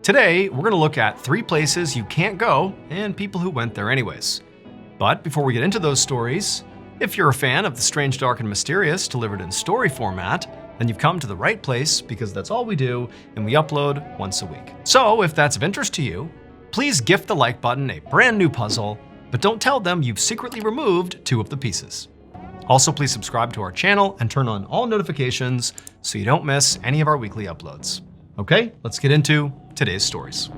Today, we're gonna look at 3 places you can't go and people who went there anyways. But before we get into those stories, if you're a fan of the strange, dark, and mysterious delivered in story format, then you've come to the right place because that's all we do and we upload once a week. So if that's of interest to you, please gift the like button a brand new puzzle, but don't tell them you've secretly removed 2 of the pieces. Also, please subscribe to our channel and turn on all notifications so you don't miss any of our weekly uploads. Okay, let's get into today's stories.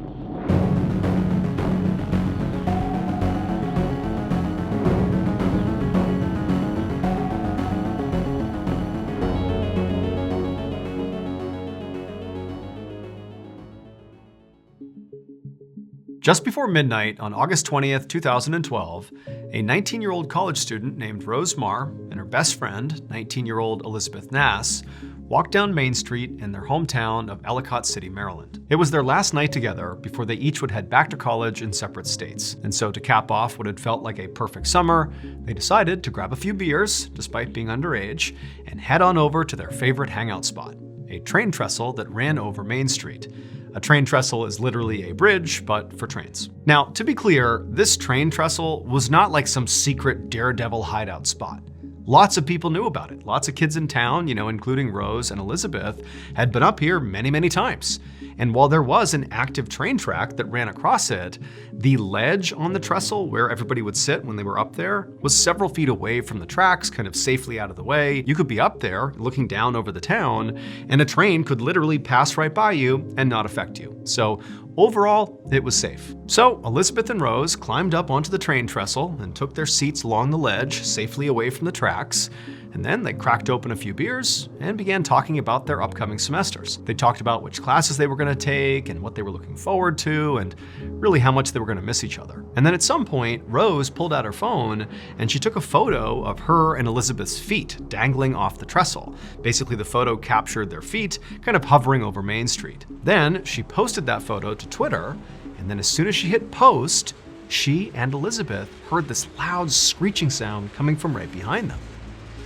Just before midnight on August 20th, 2012, a 19-year-old college student named Rose Marr and her best friend, 19-year-old Elizabeth Nass, walked down Main Street in their hometown of Ellicott City, Maryland. It was their last night together before they each would head back to college in separate states. And so to cap off what had felt like a perfect summer, they decided to grab a few beers, despite being underage, and head on over to their favorite hangout spot, a train trestle that ran over Main Street. A train trestle is literally a bridge, but for trains. Now, to be clear, this train trestle was not like some secret daredevil hideout spot. Lots of people knew about it. Lots of kids in town, including Rose and Elizabeth, had been up here many, many times. And while there was an active train track that ran across it, the ledge on the trestle where everybody would sit when they were up there was several feet away from the tracks, kind of safely out of the way. You could be up there looking down over the town, and a train could literally pass right by you and not affect you. So overall, it was safe. So Elizabeth and Rose climbed up onto the train trestle and took their seats along the ledge, safely away from the tracks. And then they cracked open a few beers and began talking about their upcoming semesters. They talked about which classes they were going to take and what they were looking forward to and really how much they were going to miss each other. And then at some point, Rose pulled out her phone and she took a photo of her and Elizabeth's feet dangling off the trestle. Basically, the photo captured their feet kind of hovering over Main Street. Then she posted that photo to Twitter, and then as soon as she hit post, she and Elizabeth heard this loud screeching sound coming from right behind them.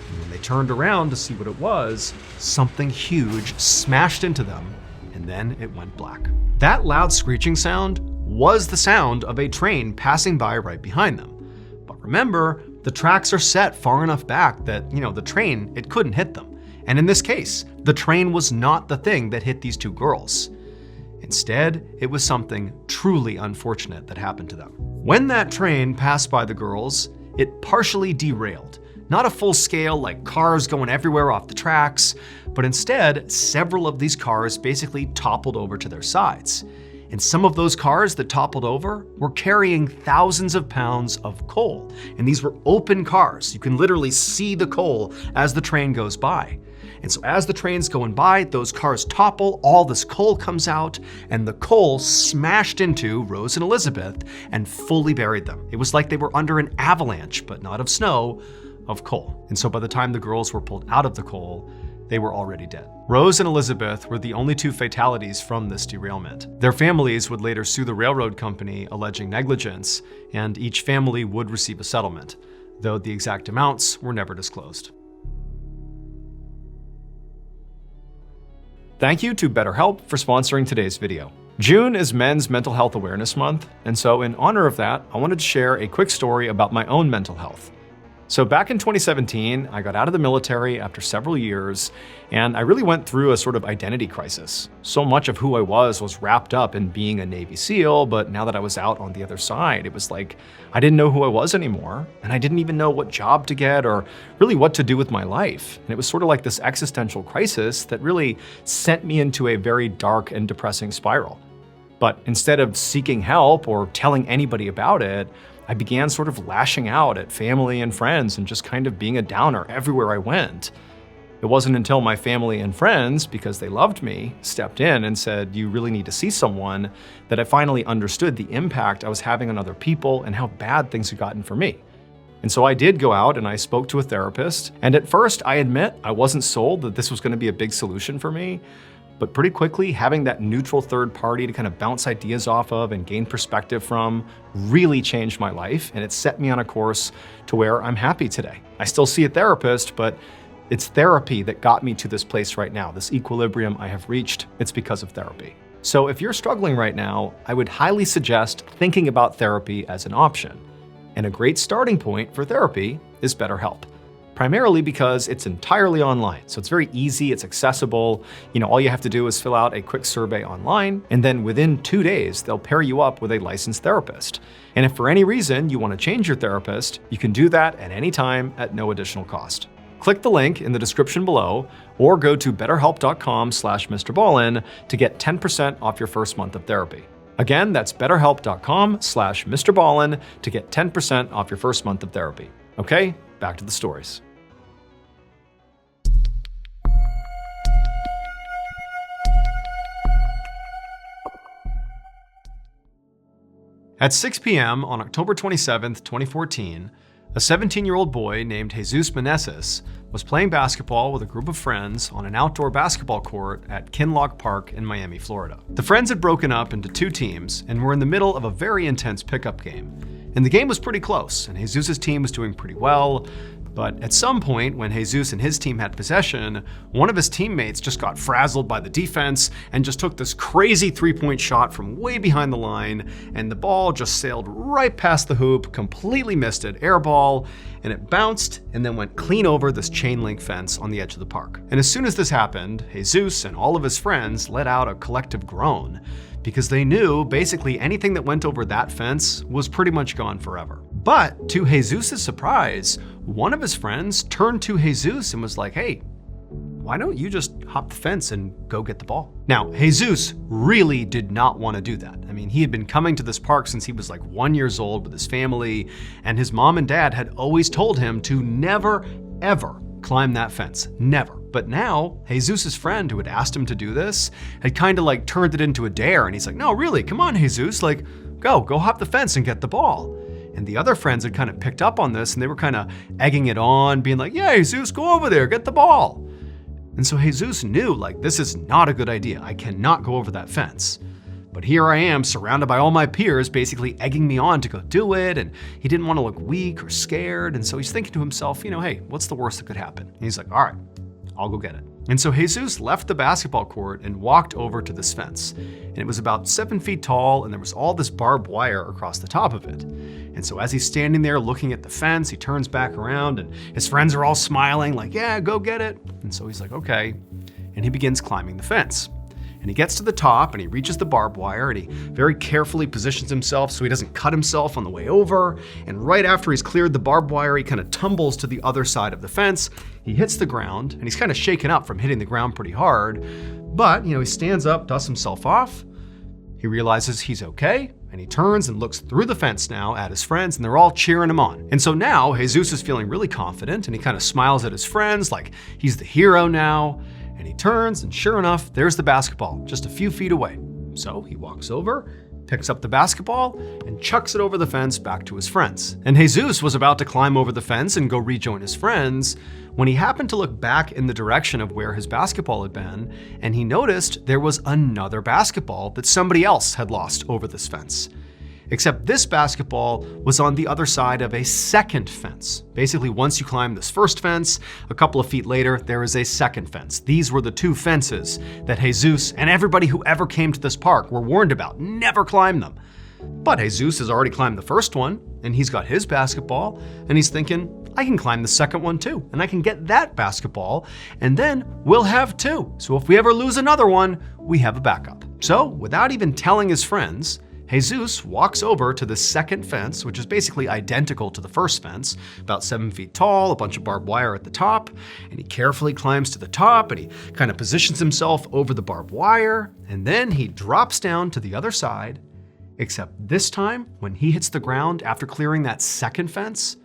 And when they turned around to see what it was, something huge smashed into them, and then it went black. That loud screeching sound was the sound of a train passing by right behind them. But remember, the tracks are set far enough back that, the train, it couldn't hit them. And in this case, the train was not the thing that hit these 2 girls. Instead, it was something truly unfortunate that happened to them. When that train passed by the girls, it partially derailed. Not a full scale, like cars going everywhere off the tracks, but instead, several of these cars basically toppled over to their sides. And some of those cars that toppled over were carrying thousands of pounds of coal. And these were open cars. You can literally see the coal as the train goes by. And so as the train's going by, those cars topple, all this coal comes out, and the coal smashed into Rose and Elizabeth and fully buried them. It was like they were under an avalanche, but not of snow, of coal. And so by the time the girls were pulled out of the coal, they were already dead. Rose and Elizabeth were the only 2 fatalities from this derailment. Their families would later sue the railroad company, alleging negligence, and each family would receive a settlement, though the exact amounts were never disclosed. Thank you to BetterHelp for sponsoring today's video. June is Men's Mental Health Awareness Month, and so in honor of that, I wanted to share a quick story about my own mental health. So back in 2017, I got out of the military after several years, and I really went through a sort of identity crisis. So much of who I was wrapped up in being a Navy SEAL, but now that I was out on the other side, it was like I didn't know who I was anymore, and I didn't even know what job to get or really what to do with my life. And it was sort of like this existential crisis that really sent me into a very dark and depressing spiral. But instead of seeking help or telling anybody about it, I began sort of lashing out at family and friends and just kind of being a downer everywhere I went. It wasn't until my family and friends, because they loved me, stepped in and said, "You really need to see someone," that I finally understood the impact I was having on other people and how bad things had gotten for me. And so I did go out and I spoke to a therapist. And at first, I admit I wasn't sold that this was going to be a big solution for me. But pretty quickly, having that neutral third party to kind of bounce ideas off of and gain perspective from really changed my life, and it set me on a course to where I'm happy today. I still see a therapist, but it's therapy that got me to this place right now, this equilibrium I have reached. It's because of therapy. So if you're struggling right now, I would highly suggest thinking about therapy as an option. And a great starting point for therapy is BetterHelp. Primarily because it's entirely online, so it's very easy, it's accessible. All you have to do is fill out a quick survey online, and then within 2 days, they'll pair you up with a licensed therapist. And if for any reason you want to change your therapist, you can do that at any time at no additional cost. Click the link in the description below, or go to betterhelp.com/MrBallin to get 10% off your first month of therapy. Again, that's betterhelp.com/MrBallin to get 10% off your first month of therapy. Okay, back to the stories. At 6 p.m. on October 27, 2014, a 17-year-old boy named Jesus Meneses was playing basketball with a group of friends on an outdoor basketball court at Kinloch Park in Miami, Florida. The friends had broken up into 2 teams and were in the middle of a very intense pickup game. And the game was pretty close, and Jesus' team was doing pretty well. But at some point, when Jesus and his team had possession, one of his teammates just got frazzled by the defense and just took this crazy 3-point shot from way behind the line, and the ball just sailed right past the hoop, completely missed it, air ball, and it bounced and then went clean over this chain link fence on the edge of the park. And as soon as this happened, Jesus and all of his friends let out a collective groan, because they knew basically anything that went over that fence was pretty much gone forever. But to Jesus' surprise, one of his friends turned to Jesus and was like, "Hey, why don't you just hop the fence and go get the ball?" Now, Jesus really did not want to do that. I mean, he had been coming to this park since he was like 1 year old with his family, and his mom and dad had always told him to never, ever climb that fence. Never. But now, Jesus' friend who had asked him to do this had kind of like turned it into a dare, and he's like, "No, really, come on, Jesus, like, go hop the fence and get the ball." And the other friends had kind of picked up on this, and they were kind of egging it on, being like, "Yeah, Jesus, go over there, get the ball." And so Jesus knew, like, this is not a good idea. I cannot go over that fence. But here I am, surrounded by all my peers, basically egging me on to go do it, and he didn't want to look weak or scared, and so he's thinking to himself, hey, what's the worst that could happen? And he's like, all right, I'll go get it. And so Jesus left the basketball court and walked over to this fence. And it was about 7 feet tall, and there was all this barbed wire across the top of it. And so as he's standing there looking at the fence, he turns back around, and his friends are all smiling like, "Yeah, go get it." And so he's like, okay. And he begins climbing the fence. And he gets to the top and he reaches the barbed wire, and he very carefully positions himself so he doesn't cut himself on the way over. And right after he's cleared the barbed wire, he kind of tumbles to the other side of the fence. He hits the ground, and he's kind of shaken up from hitting the ground pretty hard. But, he stands up, dusts himself off. He realizes he's okay, and he turns and looks through the fence now at his friends, and they're all cheering him on. And so now Jesus is feeling really confident, and he kind of smiles at his friends like he's the hero now. And he turns, and sure enough, there's the basketball just a few feet away. So he walks over, picks up the basketball, and chucks it over the fence back to his friends. And Jesus was about to climb over the fence and go rejoin his friends when he happened to look back in the direction of where his basketball had been, and he noticed there was another basketball that somebody else had lost over this fence. Except this basketball was on the other side of a second fence. Basically, once you climb this first fence, a couple of feet later, there is a second fence. These were the 2 fences that Jesus and everybody who ever came to this park were warned about. Never climb them. But Jesus has already climbed the first one, and he's got his basketball, and he's thinking, I can climb the second one too, and I can get that basketball, and then we'll have 2. So if we ever lose another one, we have a backup. So without even telling his friends, Jesus walks over to the second fence, which is basically identical to the first fence, about 7 feet tall, a bunch of barbed wire at the top, and he carefully climbs to the top, and he kind of positions himself over the barbed wire, and then he drops down to the other side, except this time, when he hits the ground after clearing that second fence,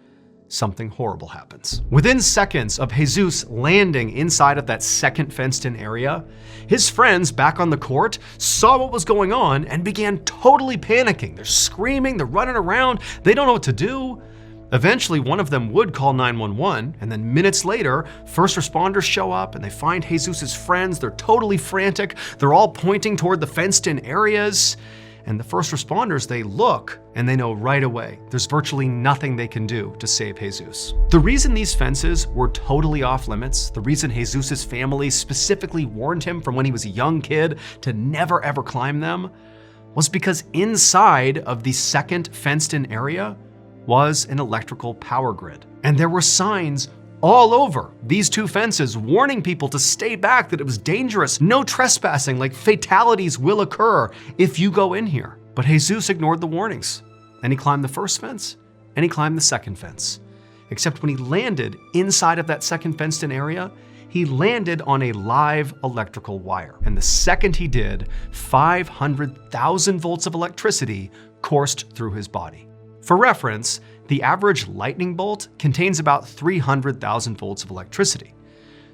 something horrible happens. Within seconds of Jesus landing inside of that second fenced-in area, his friends back on the court saw what was going on and began totally panicking. They're screaming, they're running around, they don't know what to do. Eventually, one of them would call 911, and then minutes later, first responders show up and they find Jesus' friends. They're totally frantic. They're all pointing toward the fenced-in areas. and the first responders, they look and they know right away there's virtually nothing they can do to save Jesus. The reason these fences were totally off limits, the reason Jesus's family specifically warned him from when he was a young kid to never ever climb them, was because inside of the second fenced-in area was an electrical power grid. And there were signs all over these two fences warning people to stay back, that it was dangerous, no trespassing, like fatalities will occur if you go in here. But Jesus ignored the warnings, and he climbed the first fence, and he climbed the second fence. Except when he landed inside of that second fenced-in area, he landed on a live electrical wire. And the second he did, 500,000 volts of electricity coursed through his body. For reference, the average lightning bolt contains about 300,000 volts of electricity.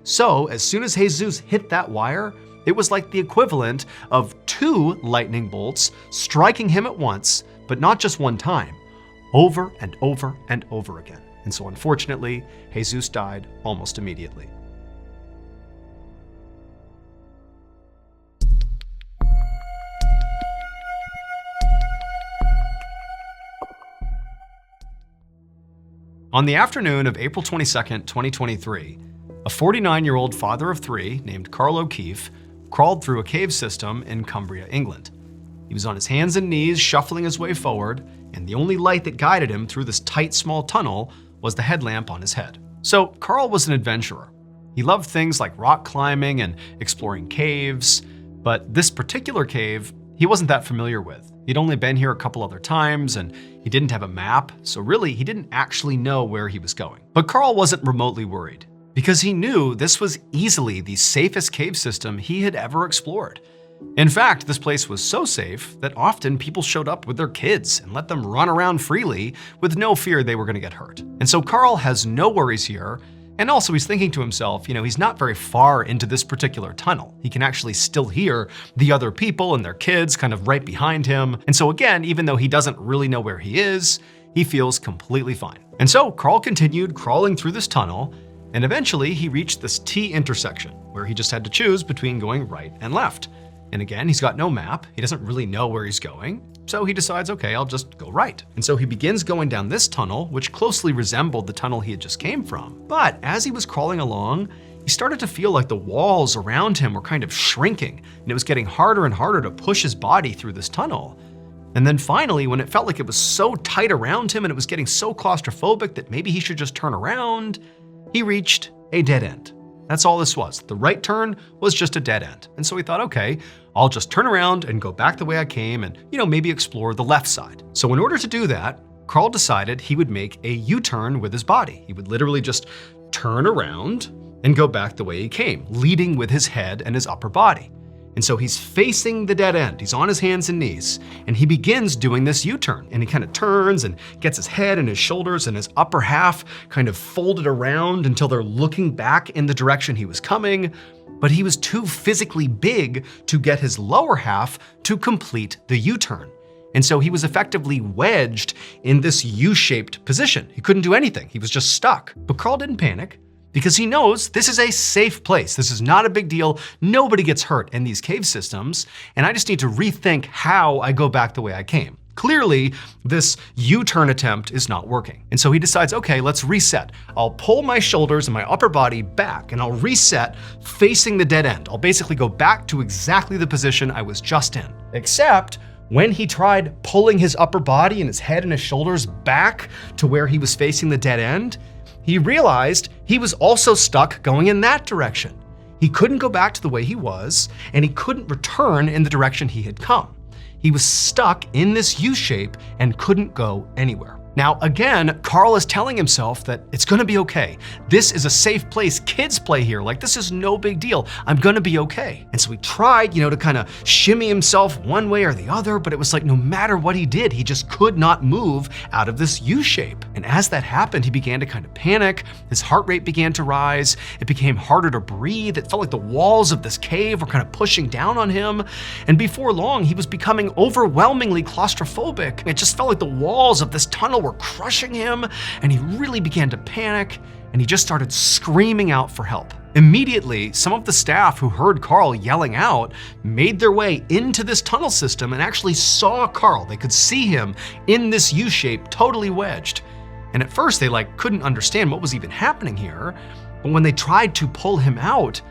So as soon as Jesus hit that wire, it was like the equivalent of 2 lightning bolts striking him at once, but not just one time, over and over and over again. And so unfortunately, Jesus died almost immediately. On the afternoon of April 22nd, 2023, a 49-year-old father of 3 named Carl O'Keefe crawled through a cave system in Cumbria, England. He was on his hands and knees shuffling his way forward, and the only light that guided him through this tight, small tunnel was the headlamp on his head. So Carl was an adventurer. He loved things like rock climbing and exploring caves, but this particular cave he wasn't that familiar with. He'd only been here a couple other times, and he didn't have a map, so really he didn't actually know where he was going. But Carl wasn't remotely worried, because he knew this was easily the safest cave system he had ever explored. In fact, this place was so safe that often people showed up with their kids and let them run around freely with no fear they were going to get hurt. And so Carl has no worries here. And also he's thinking to himself, he's not very far into this particular tunnel. He can actually still hear the other people and their kids kind of right behind him. And so again, even though he doesn't really know where he is, he feels completely fine. And so Carl continued crawling through this tunnel, and eventually he reached this T intersection where he just had to choose between going right and left. And again, he's got no map. He doesn't really know where he's going. So he decides, okay, I'll just go right. And so he begins going down this tunnel, which closely resembled the tunnel he had just came from. But as he was crawling along, he started to feel like the walls around him were kind of shrinking, and it was getting harder and harder to push his body through this tunnel. And then finally, when it felt like it was so tight around him and it was getting so claustrophobic that maybe he should just turn around, he reached a dead end. That's all this was. The right turn was just a dead end. And so he thought, okay, I'll just turn around and go back the way I came and, maybe explore the left side. So in order to do that, Carl decided he would make a U-turn with his body. He would literally just turn around and go back the way he came, leading with his head and his upper body. And so he's facing the dead end. He's on his hands and knees, and he begins doing this U-turn. And he kind of turns and gets his head and his shoulders and his upper half kind of folded around until they're looking back in the direction he was coming. But he was too physically big to get his lower half to complete the U-turn. And so he was effectively wedged in this U-shaped position. He couldn't do anything. He was just stuck. But Carl didn't panic, because he knows this is a safe place. This is not a big deal. Nobody gets hurt in these cave systems, and I just need to rethink how I go back the way I came. Clearly, this U-turn attempt is not working. And so he decides, okay, let's reset. I'll pull my shoulders and my upper body back, and I'll reset facing the dead end. I'll basically go back to exactly the position I was just in. Except when he tried pulling his upper body and his head and his shoulders back to where he was facing the dead end, he realized he was also stuck going in that direction. He couldn't go back to the way he was, and he couldn't return in the direction he had come. He was stuck in this U-shape and couldn't go anywhere. Now, again, Carl is telling himself that it's gonna be okay. This is a safe place. Kids play here. Like, this is no big deal. I'm gonna be okay. And so he tried, to kind of shimmy himself one way or the other, but it was like no matter what he did, he just could not move out of this U-shape. And as that happened, he began to kind of panic. His heart rate began to rise. It became harder to breathe. It felt like the walls of this cave were kind of pushing down on him. And before long, he was becoming overwhelmingly claustrophobic. It just felt like the walls of this tunnel were crushing him, and he really began to panic. and he just started screaming out for help. Immediately, some of the staff who heard Carl yelling out made their way into this tunnel system and actually saw Carl. They could see him in this U-shape, totally wedged. And at first they couldn't understand what was even happening here, but when they tried to pull him out,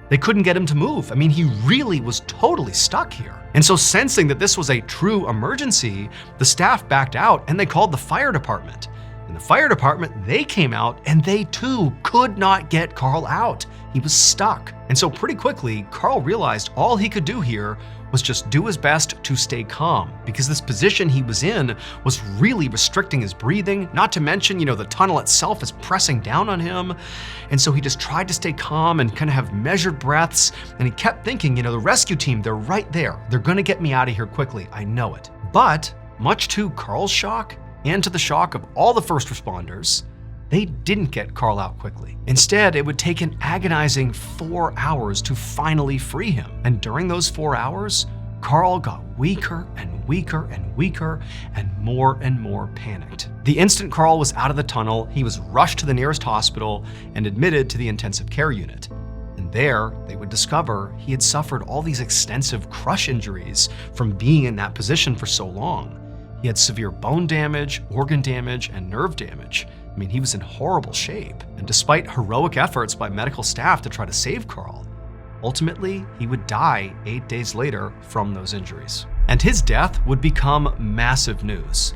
they couldn't get him to move. I mean, he really was totally stuck here. And so sensing that this was a true emergency, the staff backed out and they called the fire department. And the fire department, they came out and they too could not get Carl out. He was stuck. And so pretty quickly, Carl realized all he could do here was just do his best to stay calm, because this position he was in was really restricting his breathing, not to mention, the tunnel itself is pressing down on him. And so he just tried to stay calm and kind of have measured breaths, and he kept thinking, the rescue team, they're right there. They're gonna get me out of here quickly, I know it. But much to Carl's shock, and to the shock of all the first responders, they didn't get Carl out quickly. Instead, it would take an agonizing 4 hours to finally free him. And during those 4 hours, Carl got weaker and weaker and weaker and more panicked. The instant Carl was out of the tunnel, he was rushed to the nearest hospital and admitted to the intensive care unit. And there, they would discover he had suffered all these extensive crush injuries from being in that position for so long. He had severe bone damage, organ damage, and nerve damage. I mean, he was in horrible shape. And despite heroic efforts by medical staff to try to save Carl, ultimately, he would die 8 days later from those injuries. And his death would become massive news,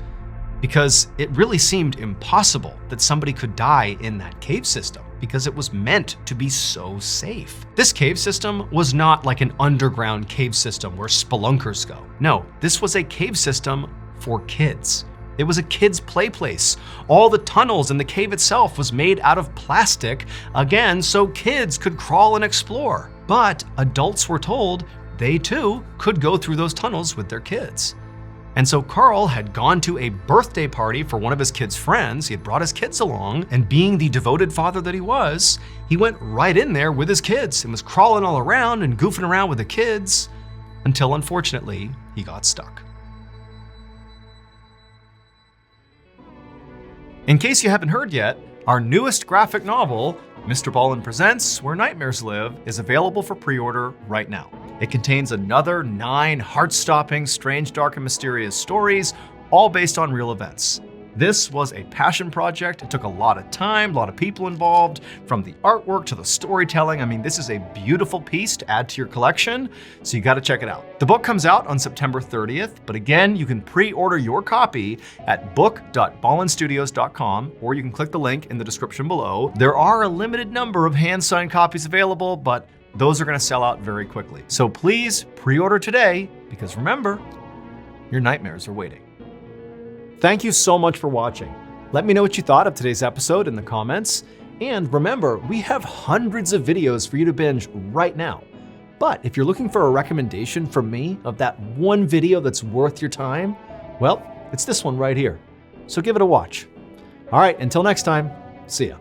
because it really seemed impossible that somebody could die in that cave system, because it was meant to be so safe. This cave system was not like an underground cave system where spelunkers go. No, this was a cave system for kids. It was a kids' play place. All the tunnels in the cave itself was made out of plastic, again, so kids could crawl and explore. But adults were told they too could go through those tunnels with their kids. And so Carl had gone to a birthday party for one of his kids' friends. He had brought his kids along, and being the devoted father that he was, he went right in there with his kids and was crawling all around and goofing around with the kids until, unfortunately, he got stuck. In case you haven't heard yet, our newest graphic novel, Mr. Ballen Presents Where Nightmares Live, is available for pre-order right now. It contains another 9 heart-stopping, strange, dark, and mysterious stories, all based on real events. This was a passion project. It took a lot of time, a lot of people involved, from the artwork to the storytelling. I mean, this is a beautiful piece to add to your collection, so you gotta check it out. The book comes out on September 30th, but again, you can pre-order your copy at book.ballenstudios.com, or you can click the link in the description below. There are a limited number of hand-signed copies available, but those are gonna sell out very quickly. So please pre-order today, because remember, your nightmares are waiting. Thank you so much for watching. Let me know what you thought of today's episode in the comments. And remember, we have hundreds of videos for you to binge right now. But if you're looking for a recommendation from me of that one video that's worth your time, well, it's this one right here. So give it a watch. All right, until next time, see ya.